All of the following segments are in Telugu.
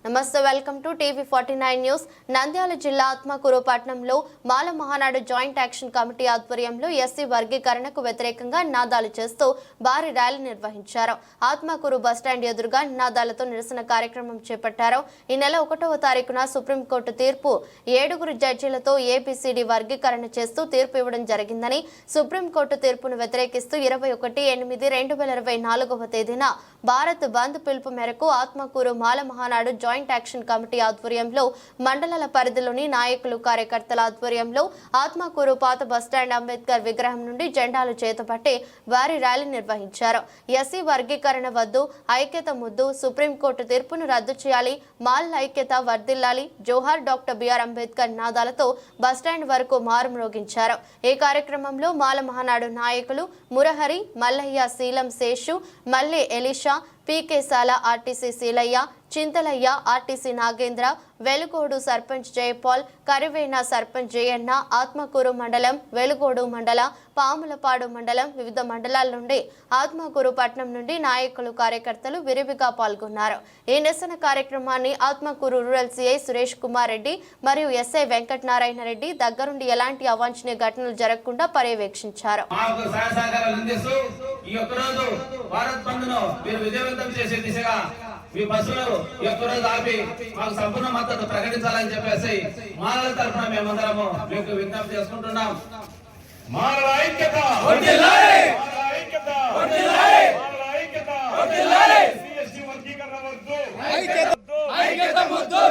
నమస్తే, welcome to TV49 news. Nandyal జిల్లా ఆత్మకూరు పట్టణంలో మాల మహానాడు జాయింట్ యాక్షన్ కమిటీ ఆధ్వర్యంలో ఎస్సీ వర్గీకరణకు వ్యతిరేకంగా నినాదాలు చేస్తూ భారీ ర్యాలీ నిర్వహించారు. ఆత్మకూరు బస్టాండ్ ఎదురుగా నినాదాలతో నిరసన కార్యక్రమం చేపట్టారు. ఈ నెల 1వ తారీఖున సుప్రీంకోర్టు తీర్పు 7 జడ్జీలతో ABCD వర్గీకరణ చేస్తూ తీర్పు ఇవ్వడం జరిగిందని, సుప్రీంకోర్టు తీర్పును వ్యతిరేకిస్తూ 21/8/2024వ తేదీన భారత్ బంద్ పిలుపు మేరకు ఆత్మకూరు మాల మహానాడు జాయింట్ యాక్షన్ కమిటీ ఆధ్వర్యంలో మండలాల పరిధిలోని నాయకులు కార్యకర్తల ఆధ్వర్యంలో ఆత్మకూరు పాత బస్టాండ్ అంబేద్కర్ విగ్రహం నుండి జెండాలు చేతపట్టి భారీ ర్యాలీ నిర్వహించారు. ఎస్సీ వర్గీకరణ వద్దు, ఐక్యత ముద్దు, సుప్రీంకోర్టు తీర్పును రద్దు చేయాలి, మాల్ ఐక్యత వర్ధిల్లాలి, జోహార్ డాక్టర్ BR అంబేద్కర్ నాదాలతో బస్టాండ్ వరకు మారుమ్రోగించారు. ఈ కార్యక్రమంలో మాల మహానాడు నాయకులు మురహరి, మల్లయ్య, శీలం శేషు, మల్లె ఎలిషా, PK సాల, RTC శీలయ్య, చింతలయ్య, RTC నాగేంద్ర, వెలుగోడు సర్పంచ్ జయపాల్, కరివేన సర్పంచ్ జయన్న, ఆత్మకూరు మండలం, వెలుగోడు మండల, పాములపాడు మండలం, వివిధ మండలాల నుండి ఆత్మకూరు పట్టణం నుండి నాయకులు కార్యకర్తలు విరివిగా పాల్గొన్నారు. ఈ నిరసన కార్యక్రమాన్ని ఆత్మకూరు రూరల్ CI సురేష్ కుమార్ రెడ్డి మరియు SI వెంకటనారాయణ రెడ్డి దగ్గరుండి ఎలాంటి అవాంఛనీయ ఘటనలు జరగకుండా పర్యవేక్షించారు. మీ బస్సులు ఎక్కువ ఆపి మాకు సంపూర్ణ మద్దతు ప్రకటించాలని చెప్పేసి మాలల తరఫున మేమందరము మీకు విజ్ఞప్తి చేసుకుంటున్నాం. మాలల ఐక్యత వర్ధిల్లాలి, మాలల ఐక్యత వర్ధిల్లాలి, మాలల ఐక్యత వర్ధిల్లాలి, CST వర్గీకరణ వద్దు, ఐక్యత ముద్దు.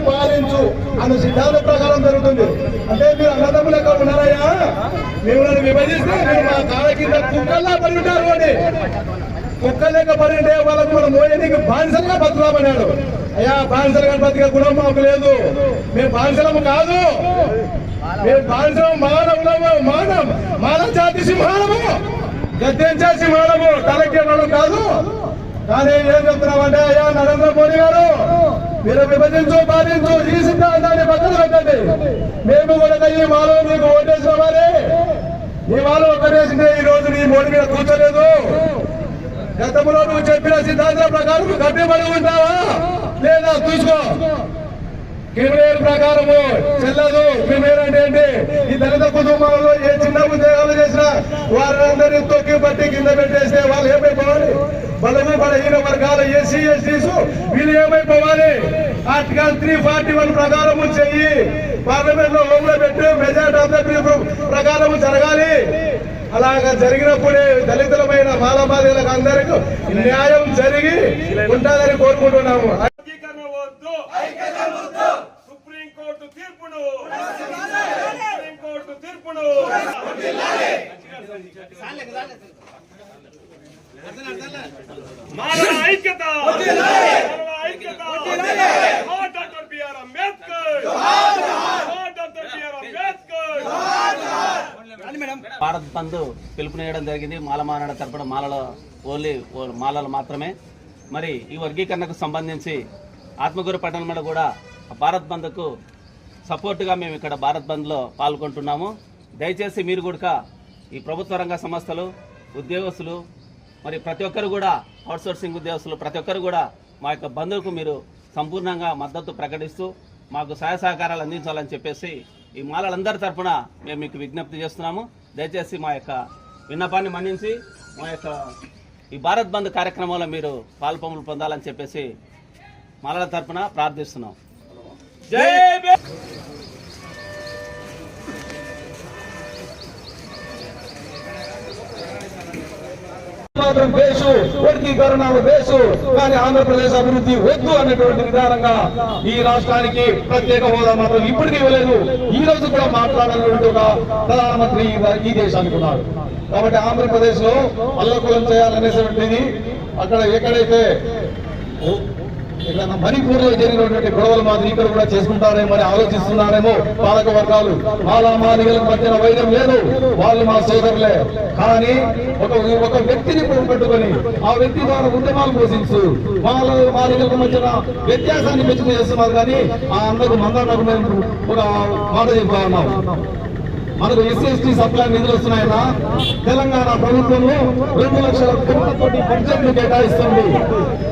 పాలించు అనే సిద్ధాంత ప్రకారం జరుగుతుంది. అంటే మీరు అన్నదమ్ములు ఎక్కడ ఉన్నారయ్యా, మిమ్మల్ని విభజిస్తే మీరు మా కాళ్ళ కింద కుక్కల్లా పడి ఉంటారు అని, కుక్కలేక పడి ఉంటే వాళ్ళకు మనం మోయనికి బానిసలుగా బతుకుతామన్నాడు. అయ్యా, బానిసలుగా బతికే గుణం మాకు లేదు. మేము బానిసలము కాదు, మేము బానిసలం మానవులము, మానవ జాతి సింహాలము, గద్దెంచే సింహాలము, తలకెళ్ళడం కాదు. కానీ ఏం చెప్తున్నామంటే, అయ్యా నరేంద్ర మోడీ గారు, మీరు విభజించు, పాలించు, ఈ సిద్ధాంతాన్ని పక్కన పెట్టండి. మేము కూడా ఈ మాలో మీకు ఓటేసిన వారే, ఈ మాలో ఒక్కటేసింటే ఈ రోజు నీ మోడీ మీద కూర్చోలేదు. గతంలో నువ్వు చెప్పిన సిద్ధాంతం ప్రకారం కట్టుబడి ఉంటావా లేదా చూసుకో. క్రిమినల్ ప్రకారము చెల్లదు. క్రిమినల్ అంటే ఏంటి? ఈ దళిత కుటుంబాలలో ఏ చిన్న ఉద్యోగాలు చేసినా వారందరినీ తొక్కి పట్టి కింద పెట్టేస్తే వాళ్ళు ఏమైపోవాలి? బలము బలహీన వర్గాల SC STs వీళ్ళు ఏమైపోవాలి? ఆర్టికల్ 341 ప్రకారము చెయ్యి, పార్లమెంట్ లో హోంలో పెట్టి మెజార్టీ ఆఫ్ ద పీపుల్ ప్రకారము జరగాలి. అలాగా జరిగినప్పుడే దళితులమైన మాలమాదిలకు అందరికీ న్యాయం జరిగి ఉంటుందని కోరుకుంటున్నాము. సుప్రీంకోర్టు తీర్పును మానవ ఐక్యత డాక్టర్ BR అంబేద్కర్. భారత్ బంద్ పిలుపునియడం జరిగింది. మాల మానాడు తరపున మాలలు మాత్రమే. మరి ఈ వర్గీకరణకు సంబంధించి ఆత్మకూరు పట్టణంలో కూడా భారత్ బంద్కు సపోర్టుగా మేము ఇక్కడ భారత్ బంద్లో పాల్గొంటున్నాము. దయచేసి మీరు కూడా ఈ ప్రభుత్వ రంగ సంస్థలు, ఉద్యోగస్తులు, మరి ప్రతి ఒక్కరు కూడా అవుట్సోర్సింగ్ ఉద్యోగస్తులు ప్రతి ఒక్కరు కూడా మా యొక్క బంద్కు మీరు సంపూర్ణంగా మద్దతు ప్రకటిస్తూ మాకు సహాయ సహకారాలు అందించాలని చెప్పేసి ఈ మాలలందరి తరఫున మేము మీకు విజ్ఞప్తి చేస్తున్నాము. దయచేసి మా యొక్క విన్నపాన్ని మన్నించి మా యొక్క ఈ భారత్ బంద్ కార్యక్రమంలో మీరు పాల్పొంపులు పొందాలని చెప్పేసి మాలల తరఫున ప్రార్థిస్తున్నాం. జై మాత్రం వేసు వర్గీకరణ వేసు, కానీ ఆంధ్రప్రదేశ్ అభివృద్ధి వద్దు అనేటువంటి విధానంగా ఈ రాష్ట్రానికి ప్రత్యేక హోదా మాత్రం ఇప్పటికీ ఇవ్వలేదు. ఈ రోజు కూడా మాట్లాడాలన్నటువంటి ఒక ప్రధానమంత్రి ఈ దేశానికి ఉన్నారు. కాబట్టి ఆంధ్రప్రదేశ్ లో అల్లకులం చేయాలనేటువంటిది అక్కడ ఎక్కడైతే ఇక్కడ మణిపూర్ లో జరిగినటువంటి గొడవల మాదిరి ఇక్కడ కూడా చేసుకుంటారేమో అని ఆలోచిస్తున్నారేమో పాలక వర్గాలు. మాలామాదిగలకు మధ్యన వైరం లేదు, వాళ్ళు మా సోదరులే. కానీ ఒక వ్యక్తిని పెట్టుకొని ఆ వ్యక్తి ద్వారా ఉద్యమాలు పోషించు మాదిగలకు మధ్యన వ్యత్యాసాన్ని పెంచుకు చేస్తున్నారు. కానీ ఆ అందరూ మందరకు మేము ఒక మాట చెప్తా ఉన్నాం. మనకు ఎస్సీ సప్లై నిధులు వస్తున్నాయన్నా తెలంగాణ ప్రభుత్వము 2 లక్షల కోట్లతోటి బడ్జెట్ కేటాయిస్తుంది.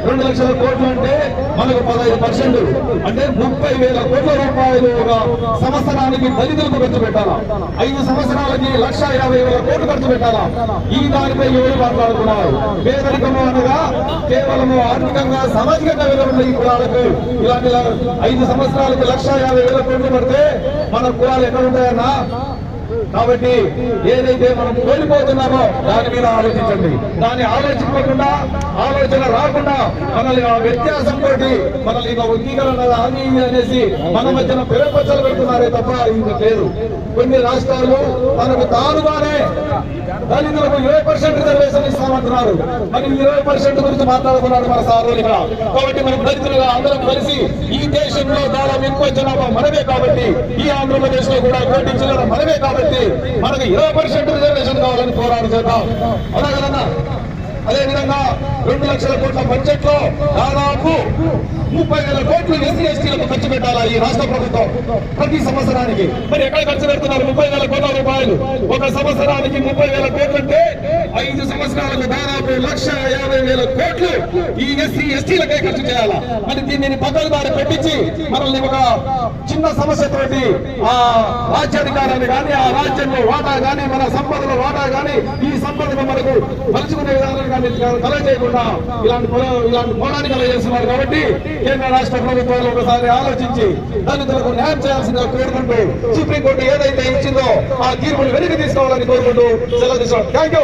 2 లక్షల కోట్లు అంటే మనకు 15%, అంటే 30,000 కోట్ల రూపాయలు ఒక సంవత్సరానికి దళితులకు ఖర్చు పెట్టాలా. 5 సంవత్సరాలకి 1,50,000 కోట్లు ఖర్చు పెట్టాలా. ఈ దానిపై ఎవరు మాట్లాడుతున్నారు? పేదరికము అనగా కేవలము ఆర్థికంగా సామాజికంగా వెలువడిన ఈ కులాలకు ఇలాంటి 5 సంవత్సరాలకి 1,50,000 కోట్లు పడితే మన కులాలు ఎక్కడ ఉంటాయన్నా? కాబట్టి ఏదైతే మనం కోల్పోతున్నామో దాని మీద ఆలోచించండి. దాన్ని ఆలోచించకుండా ఆలోచన రాకుండా మనల్ని ఆ వ్యత్యాసంతో మనల్ని వర్గీకరణ అది అనేసి మన మధ్యన పిరపచ్చలు పెడుతున్నారే తప్ప ఇంకా లేదు. కొన్ని రాష్ట్రాలు మనకు తానుగానే దళితులకు 20% రిజర్వేషన్ ఇస్తామంటున్నారు. మరి 20% గురించి మాట్లాడుతున్నారు మన సార్లు. కాబట్టి మనం దళితులుగా అందరం కలిసి ఈ దేశంలో దాదాపు ఎక్కువ జనాభా మనమే కాబట్టి, ఈ ఆంధ్రప్రదేశ్ లో కూడా 1 కోటి చిల్లర మనమే కాబట్టి మనకు 20% రిజర్వేషన్ కావాలని పోరాటం చేద్దాం. అలాగలన్నా అదేవిధంగా 2 లక్షల కోట్ల బడ్జెట్ లో దాదాపు 30,000 కోట్లు ఎస్సీ ఎస్టీలకు ఖర్చు పెట్టాలా ఈ రాష్ట్ర ప్రభుత్వం ప్రతి సంవత్సరానికి. మరి ఎక్కడ ఖర్చు పెడుతున్నారు? 30,000 కోట్ల రూపాయలు ఒక సంవత్సరానికి. 30,000 కోట్లు అంటే 5 సంవత్సరాలకు దాదాపు 1,50,000 కోట్లు ఈ ఎస్సీ ఎస్టీలకే ఖర్చు చేయాలా. మరి దీనిని పక్కన దారి పెట్టించి మనల్ని ఒక చిన్న సమస్యతోటి ఆ రాజ్యాధికారాన్ని కానీ, ఆ రాజ్యంలో వాటా కానీ, మన సంపదలో వాటా కానీ, ఈ సంపదను మనకు పంచుకునే విధానం కానీ కల చేయకుండా ఇలాంటి పోరాటాన్ని కల చేస్తున్నారు. కాబట్టి కేంద్ర రాష్ట్ర ప్రభుత్వాలు ఒకసారి ఆలోచించి దళితులకు న్యాయం చేయాల్సిందిగా కోరుకుంటూ, సుప్రీంకోర్టు ఏదైతే ఇచ్చిందో ఆ తీర్పును వెనక్కి తీసుకోవాలని కోరుకుంటూ సెలవు తీసుకోవాలి. Thank you.